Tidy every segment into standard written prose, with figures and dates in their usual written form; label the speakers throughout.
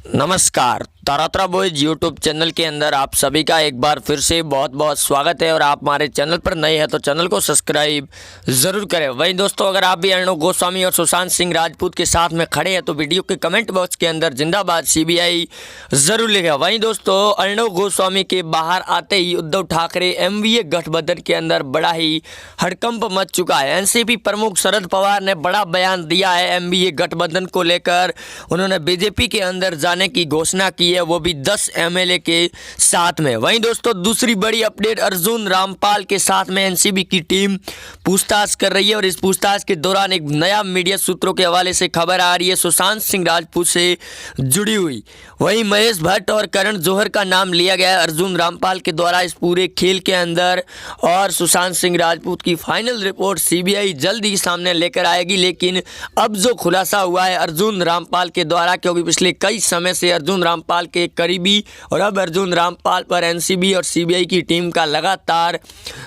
Speaker 1: नमस्कार। Taratara boys YouTube channel के अंदर आप सभी का एक बार फिर से बहुत बहुत स्वागत है। और आप हमारे चैनल पर नए हैं तो चैनल को सब्सक्राइब ज़रूर करें। वहीं दोस्तों, अगर आप भी अर्णव गोस्वामी और सुशांत सिंह राजपूत के साथ में खड़े हैं तो वीडियो के कमेंट बॉक्स के अंदर जिंदाबाद सीबीआई ज़रूर लिखें। वहीं दोस्तों, अर्णव गोस्वामी के बाहर आते ही उद्धव ठाकरे एमवीए गठबंधन के अंदर बड़ा ही हड़कंप मच चुका है। एनसीपी प्रमुख शरद पवार ने बड़ा बयान दिया है एमवीए गठबंधन को लेकर। उन्होंने बीजेपी के अंदर जाने की घोषणा की है, वो भी 10 एमएलए के साथ में। वहीं दोस्तों, दूसरी बड़ी अपडेट, अर्जुन रामपाल के साथ में एनसीबी की टीम पूछताछ कर रही है। और इस पूछताछ के दौरान एक नया मीडिया सूत्रों के हवाले से खबर आ रही है सुशांत सिंह राजपूत से जुड़ी हुई। वहीं महेश भट्ट और करण जौहर का नाम लिया गया है अर्जुन रामपाल के द्वारा इस पूरे खेल के अंदर। और सुशांत सिंह राजपूत की फाइनल रिपोर्ट सीबीआई जल्द ही सामने लेकर आएगी। लेकिन अब जो खुलासा हुआ है अर्जुन रामपाल के द्वारा, क्योंकि पिछले कई समय से अर्जुन रामपाल के करीबी और अब अर्जुन रामपाल पर एनसीबी और सीबीआई की टीम का लगातार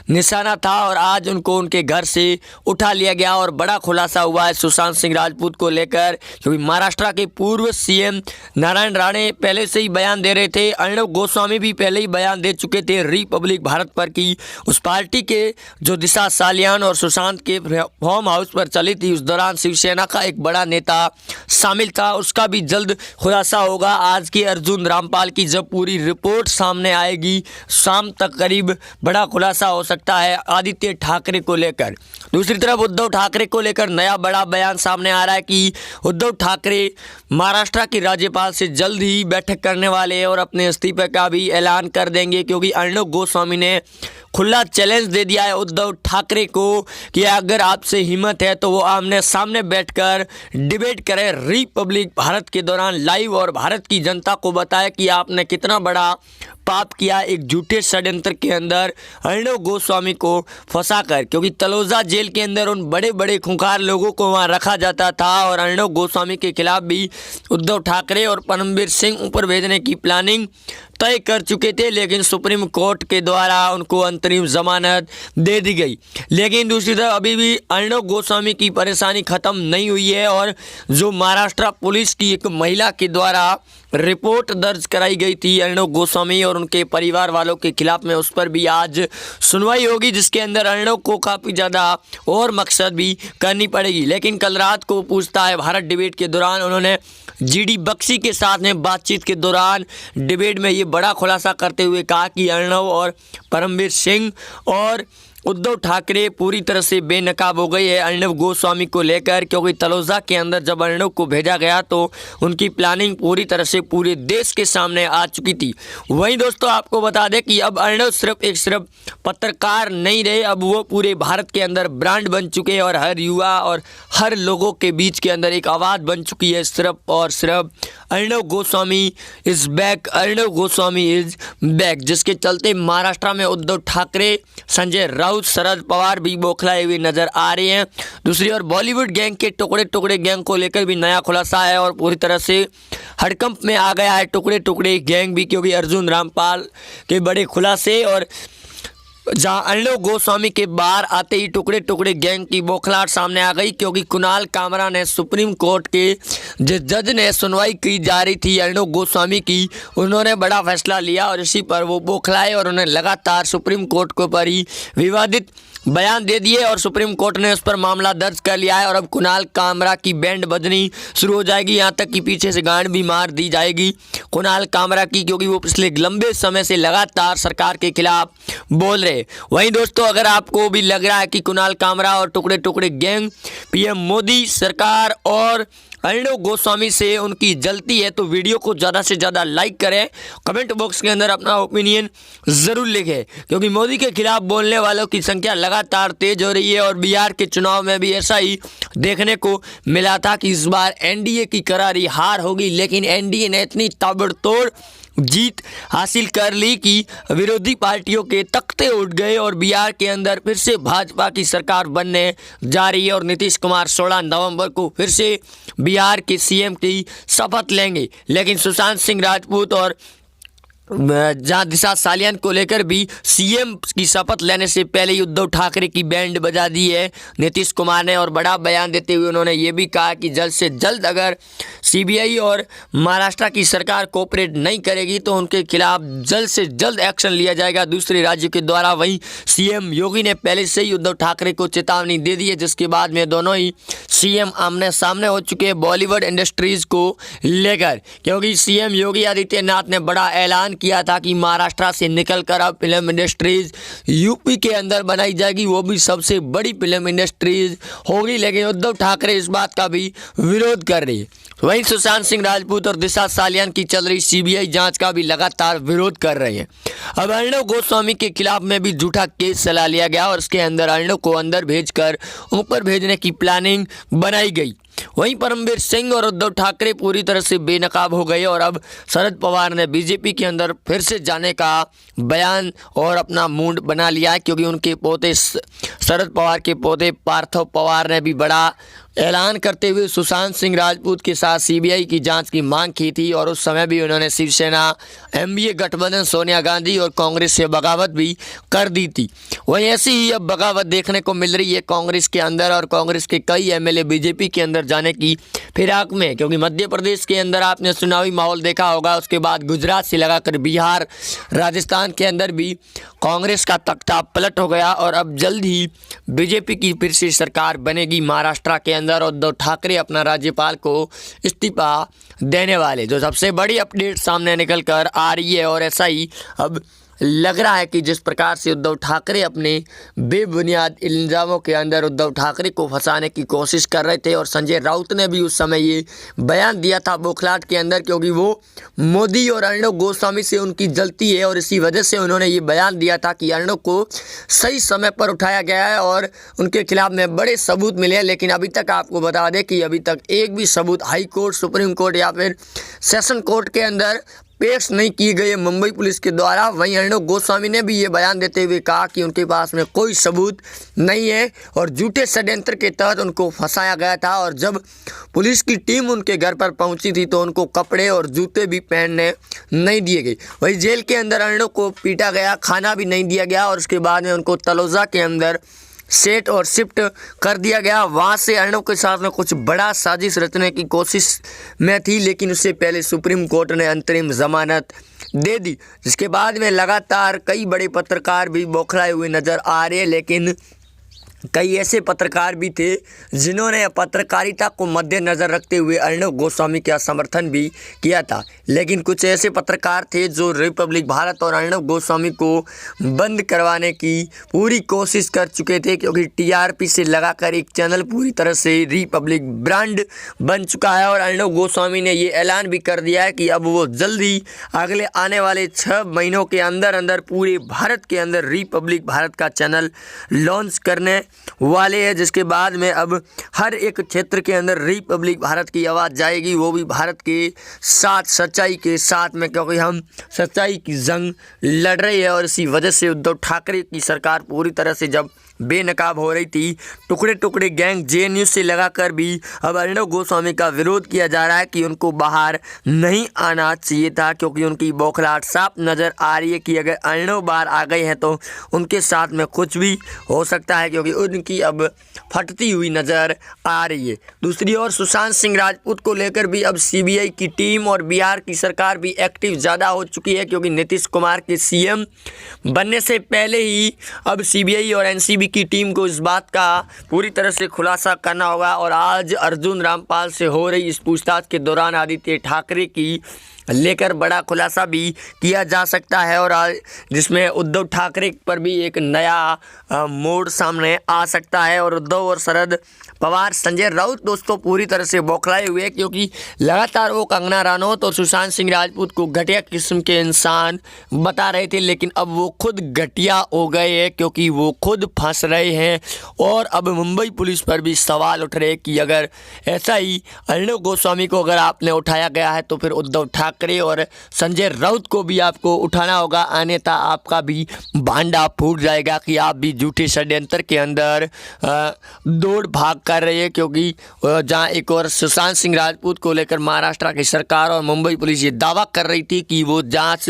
Speaker 1: निशाना था और आज उनको उनके घर से उठा लिया गया। और बड़ा खुलासा हुआ है सुशांत सिंह राजपूत को लेकर, क्योंकि महाराष्ट्र के पूर्व सीएम नारायण राणे पहले से ही बयान दे रहे थे। अर्णव गोस्वामी भी पहले ही बयान दे चुके थे रिपब्लिक भारत पर कि उस पार्टी के जो दिशा सालियान और सुशांत के फार्म हाउस पर चली थी, उस दौरान शिवसेना का एक बड़ा नेता शामिल था। उसका भी जल्द खुलासा होगा। आज के अर्जुन रामपाल की जब पूरी रिपोर्ट सामने आएगी शाम तक करीब, बड़ा खुलासा हो सकता है आदित्य ठाकरे को लेकर। दूसरी तरफ उद्धव ठाकरे को लेकर नया बड़ा बयान सामने आ रहा है कि उद्धव ठाकरे महाराष्ट्र के राज्यपाल से जल्द ही बैठक करने वाले हैं और अपने इस्तीफे का भी ऐलान कर देंगे। क्योंकि अर्णव गोस्वामी ने खुला चैलेंज दे दिया है उद्धव ठाकरे को कि अगर आपसे हिम्मत है तो वो आमने सामने बैठकर डिबेट करें रिपब्लिक भारत के दौरान लाइव, और भारत की जनता को बताए कि आपने कितना बड़ा पाप किया एक झूठे षड्यंत्र के अंदर अर्णव गोस्वामी को फंसाकर। क्योंकि तलोजा जेल के अंदर उन बड़े बड़े खूंखार लोगों को वहां रखा जाता था और अर्णव गोस्वामी के खिलाफ भी उद्धव ठाकरे और परमवीर सिंह ऊपर भेजने की प्लानिंग तय कर चुके थे। लेकिन सुप्रीम कोर्ट के द्वारा उनको अंतरिम जमानत दे दी गई। लेकिन दूसरी तरफ अभी भी अर्णव गोस्वामी की परेशानी खत्म नहीं हुई है। और जो महाराष्ट्र पुलिस की एक महिला के द्वारा रिपोर्ट दर्ज कराई गई थी अर्णव गोस्वामी और उनके परिवार वालों के खिलाफ में, उस पर भी आज सुनवाई होगी, जिसके अंदर अर्णव को काफ़ी ज़्यादा और मकसद भी करनी पड़ेगी। लेकिन कल रात को पूछता है भारत डिबेट के दौरान उन्होंने जीडी बख्शी के साथ में बातचीत के दौरान डिबेट में ये बड़ा खुलासा करते हुए कहा कि अर्णव और परमवीर सिंह और उद्धव ठाकरे पूरी तरह से बेनकाब हो गई है अर्णव गोस्वामी को लेकर। क्योंकि तलोजा के अंदर जब अर्णव को भेजा गया तो उनकी प्लानिंग पूरी तरह से पूरे देश के सामने आ चुकी थी। वहीं दोस्तों, आपको बता दें कि अब अर्णव सिर्फ पत्रकार नहीं रहे, अब वो पूरे भारत के अंदर ब्रांड बन चुके हैं और हर युवा और हर लोगों के बीच के अंदर एक आवाज़ बन चुकी है सिर्फ और सिर्फ Arnab Goswami is back, Arnab Goswami is back. जिसके चलते महाराष्ट्र में उद्धव ठाकरे, संजय राउत, शरद पवार भी बौखलाए हुए नजर आ रहे हैं। दूसरी ओर बॉलीवुड गैंग के टुकड़े टुकड़े गैंग को लेकर भी नया खुलासा है और पूरी तरह से हड़कंप में आ गया है टुकड़े टुकड़े गैंग भी। क्योंकि अर्जुन रामपाल के बड़े खुलासे और जहां अर्णव गोस्वामी के बाहर आते ही टुकड़े टुकड़े गैंग की बौखलाहट सामने आ गई। क्योंकि कुणाल कामरा ने सुप्रीम कोर्ट के जिस जज ने सुनवाई की जा रही थी अर्णव गोस्वामी की, उन्होंने बड़ा फैसला लिया और इसी पर वो बौखलाए और उन्हें लगातार सुप्रीम कोर्ट के ऊपर ही विवादित बयान दे दिए और सुप्रीम कोर्ट ने उस पर मामला दर्ज कर लिया है। और अब कुणाल कामरा की बैंड बजनी शुरू हो जाएगी, यहाँ तक कि पीछे से गांड भी मार दी जाएगी कुणाल कामरा की, क्योंकि वो पिछले लंबे समय से लगातार सरकार के खिलाफ बोल रहे। वहीं दोस्तों, अगर आपको भी लग रहा है कि कुणाल कामरा और टुकड़े टुकड़े गैंग पीएम मोदी सरकार और अर्णव गोस्वामी से उनकी जलती है तो वीडियो को ज़्यादा से ज़्यादा लाइक करें, कमेंट बॉक्स के अंदर अपना ओपिनियन ज़रूर लिखें। क्योंकि मोदी के खिलाफ बोलने वालों की संख्या लगातार तेज हो रही है और बिहार के चुनाव में भी ऐसा ही देखने को मिला था कि इस बार एनडीए की करारी हार होगी। लेकिन एनडीए ने इतनी ताबड़तोड़ जीत हासिल कर ली कि विरोधी पार्टियों के तख्ते उठ गए और बिहार के अंदर फिर से भाजपा की सरकार बनने जा रही है और नीतीश कुमार 16 नवंबर को फिर से बिहार के सीएम की शपथ लेंगे। लेकिन सुशांत सिंह राजपूत और जहां दिशा सालियान को लेकर भी सीएम की शपथ लेने से पहले ही उद्धव ठाकरे की बैंड बजा दी है नीतीश कुमार ने, और बड़ा बयान देते हुए उन्होंने ये भी कहा कि जल्द से जल्द अगर सीबीआई और महाराष्ट्र की सरकार कोऑपरेट नहीं करेगी तो उनके खिलाफ जल्द से जल्द एक्शन लिया जाएगा दूसरे राज्यों के द्वारा। वहीं सीएम योगी ने पहले से ही उद्धव ठाकरे को चेतावनी दे दी है, जिसके बाद में दोनों ही सीएम आमने सामने हो चुके हैं बॉलीवुड इंडस्ट्रीज को लेकर, क्योंकि सीएम योगी आदित्यनाथ ने बड़ा ऐलान किया था कि महाराष्ट्र से निकलकर अब फिल्म इंडस्ट्रीज यूपी के अंदर बनाई जाएगी, वो भी सबसे बड़ी फिल्म इंडस्ट्रीज होगी। लेकिन उद्धव ठाकरे इस बात का भी विरोध कर रहे हैं। वहीं सुशांत सिंह राजपूत और दिशा सालियान की चल रही सीबीआई जांच का भी लगातार विरोध कर रहे हैं। अब अर्णव गोस्वामी के खिलाफ में भी झूठा केस चला लिया गया और उसके अंदर अर्णव को अंदर भेजकर ऊपर भेजने की प्लानिंग बनाई गई। वहीं परमवीर सिंह और उद्धव ठाकरे पूरी तरह से बेनकाब हो गए और अब शरद पवार ने बीजेपी के अंदर फिर से जाने का बयान और अपना मूड बना लिया है, क्योंकि उनके पोते शरद पवार के पोते पार्थव पवार ने भी बड़ा ऐलान करते हुए सुशांत सिंह राजपूत के साथ सीबीआई की जांच की मांग की थी, और उस समय भी उन्होंने शिवसेना एमबीए गठबंधन सोनिया गांधी और कांग्रेस से बगावत भी कर दी थी। वहीं ऐसी ही अब बगावत देखने को मिल रही है कांग्रेस के अंदर, और कांग्रेस के कई एमएलए बीजेपी के अंदर जाने की फिराक में, क्योंकि मध्य प्रदेश के अंदर आपने चुनावी माहौल देखा होगा, उसके बाद गुजरात से लगाकर बिहार राजस्थान के अंदर भी कांग्रेस का तख्ता पलट हो गया और अब जल्द ही बीजेपी की फिर से सरकार बनेगी महाराष्ट्र के अंदर। उद्धव ठाकरे अपना राज्यपाल को इस्तीफा देने वाले, जो सबसे बड़ी अपडेट सामने निकल कर आ रही है। और ऐसा ही अब लग रहा है कि जिस प्रकार से उद्धव ठाकरे अपने बेबुनियाद इल्ज़ामों के अंदर उद्धव ठाकरे को फंसाने की कोशिश कर रहे थे, और संजय राउत ने भी उस समय ये बयान दिया था बौखलाहट के अंदर, क्योंकि वो मोदी और अर्णव गोस्वामी से उनकी जलती है और इसी वजह से उन्होंने ये बयान दिया था कि अर्णव को सही समय पर उठाया गया है और उनके खिलाफ में बड़े सबूत मिले हैं। लेकिन अभी तक आपको बता दें कि अभी तक एक भी सबूत हाई कोर्ट, सुप्रीम कोर्ट या फिर सेशन कोर्ट के अंदर पेश नहीं की गई है मुंबई पुलिस के द्वारा। वहीं अर्णव गोस्वामी ने भी ये बयान देते हुए कहा कि उनके पास में कोई सबूत नहीं है और झूठे षड्यंत्र के तहत उनको फंसाया गया था, और जब पुलिस की टीम उनके घर पर पहुंची थी तो उनको कपड़े और जूते भी पहनने नहीं दिए गए। वहीं जेल के अंदर अर्णव को पीटा गया, खाना भी नहीं दिया गया, और उसके बाद में उनको तलोजा के अंदर सेट और शिफ्ट कर दिया गया। वहाँ से अर्णव के साथ में कुछ बड़ा साजिश रचने की कोशिश में थी, लेकिन उससे पहले सुप्रीम कोर्ट ने अंतरिम जमानत दे दी, जिसके बाद में लगातार कई बड़े पत्रकार भी बौखलाए हुए नज़र आ रहे हैं। लेकिन कई ऐसे पत्रकार भी थे जिन्होंने पत्रकारिता को मद्देनज़र रखते हुए अर्णव गोस्वामी का समर्थन भी किया था, लेकिन कुछ ऐसे पत्रकार थे जो रिपब्लिक भारत और अर्णव गोस्वामी को बंद करवाने की पूरी कोशिश कर चुके थे, क्योंकि टीआरपी से लगाकर एक चैनल पूरी तरह से रिपब्लिक ब्रांड बन चुका है। और अर्णव गोस्वामी ने ये ऐलान भी कर दिया है कि अब वो जल्दी अगले आने वाले 6 महीनों के अंदर अंदर पूरे भारत के अंदर रिपब्लिक भारत का चैनल लॉन्च करने वाले हैं, जिसके बाद में अब हर एक क्षेत्र के अंदर रिपब्लिक भारत की आवाज़ जाएगी, वो भी भारत के साथ, सच्चाई के साथ में, क्योंकि हम सच्चाई की जंग लड़ रहे हैं। और इसी वजह से उद्धव ठाकरे की सरकार पूरी तरह से जब बेनकाब हो रही थी, टुकड़े टुकड़े गैंग जेएनयू से लगाकर भी अब अर्णव गोस्वामी का विरोध किया जा रहा है कि उनको बाहर नहीं आना चाहिए था, क्योंकि उनकी बौखलाहट साफ नज़र आ रही है कि अगर अर्णव बाहर आ गए हैं तो उनके साथ में कुछ भी हो सकता है, क्योंकि उनकी अब फटती हुई नज़र आ रही है। दूसरी ओर सुशांत सिंह राजपूत को लेकर भी अब सीबीआई की टीम और बिहार की सरकार भी एक्टिव ज़्यादा हो चुकी है, क्योंकि नीतीश कुमार के सीएम बनने से पहले ही अब सीबीआई और एनसीबी की टीम को इस बात का पूरी तरह से खुलासा करना होगा। और आज अर्जुन रामपाल से हो रही इस पूछताछ के दौरान आदित्य ठाकरे की लेकर बड़ा खुलासा भी किया जा सकता है, और जिसमें उद्धव ठाकरे पर भी एक नया मोड़ सामने आ सकता है। और उद्धव और शरद पवार, संजय राउत दोस्तों पूरी तरह से बौखलाए हुए हैं, क्योंकि लगातार वो कंगना रनौत और सुशांत सिंह राजपूत को घटिया किस्म के इंसान बता रहे थे, लेकिन अब वो खुद घटिया हो गए हैं, क्योंकि वो खुद फंस हंस रहे हैं और अब मुंबई पुलिस पर भी सवाल उठ रहे कि अगर ऐसा ही अर्णव गोस्वामी को अगर आपने उठाया गया है तो फिर उद्धव ठाकरे और संजय राउत को भी आपको उठाना होगा, अन्यथा आपका भी भांडा फूट जाएगा कि आप भी झूठे षड्यंत्र के अंदर दौड़ भाग कर रहे हैं। क्योंकि जहां एक और सुशांत सिंह राजपूत को लेकर महाराष्ट्र की सरकार और मुंबई पुलिस ये दावा कर रही थी कि वो जांच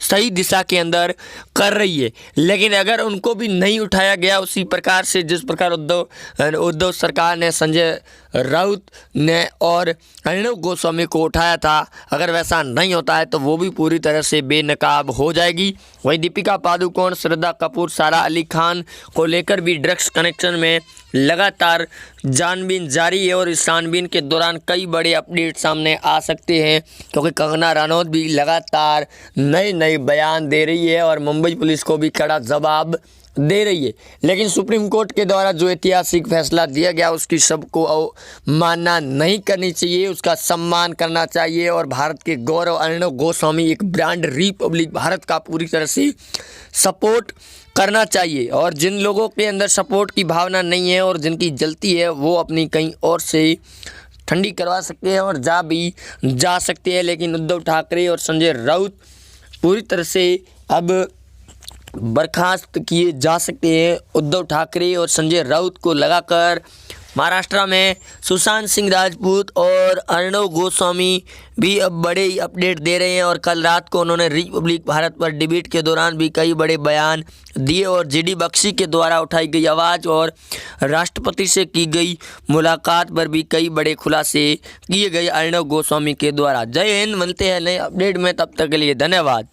Speaker 1: सही दिशा के अंदर कर रही है, लेकिन अगर उनको भी नहीं उठाया गया उसी प्रकार से जिस प्रकार उद्धव सरकार ने संजय राउत ने और अर्णव गोस्वामी को उठाया था, अगर वैसा नहीं होता है तो वो भी पूरी तरह से बेनकाब हो जाएगी। वहीं दीपिका पादुकोण, श्रद्धा कपूर, सारा अली खान को लेकर भी ड्रग्स कनेक्शन में लगातार छानबीन जारी है और इस छानबीन के दौरान कई बड़े अपडेट सामने आ सकते हैं, क्योंकि कंगना रनौत भी लगातार नए बयान दे रही है और मुंबई पुलिस को भी कड़ा जवाब दे रही है। लेकिन सुप्रीम कोर्ट के द्वारा जो ऐतिहासिक फैसला दिया गया उसकी सबको मानना नहीं करनी चाहिए, उसका सम्मान करना चाहिए और भारत के गौरव अर्णव गोस्वामी एक ब्रांड रिपब्लिक भारत का पूरी तरह से सपोर्ट करना चाहिए। और जिन लोगों के अंदर सपोर्ट की भावना नहीं है और जिनकी जलती है वो अपनी कहीं और से ठंडी करवा सकते हैं और जा सकते हैं। लेकिन उद्धव ठाकरे और संजय राउत पूरी तरह से अब बर्खास्त किए जा सकते हैं। उद्धव ठाकरे और संजय राउत को लगाकर महाराष्ट्र में सुशांत सिंह राजपूत और अर्णव गोस्वामी भी अब बड़े ही अपडेट दे रहे हैं और कल रात को उन्होंने रिपब्लिक भारत पर डिबेट के दौरान भी कई बड़े बयान दिए और जीडी बख्शी के द्वारा उठाई गई आवाज़ और राष्ट्रपति से की गई मुलाकात पर भी कई बड़े खुलासे किए गए अर्णव गोस्वामी के द्वारा। जय हिंद, मिलते हैं नए अपडेट में, तब तक के लिए धन्यवाद।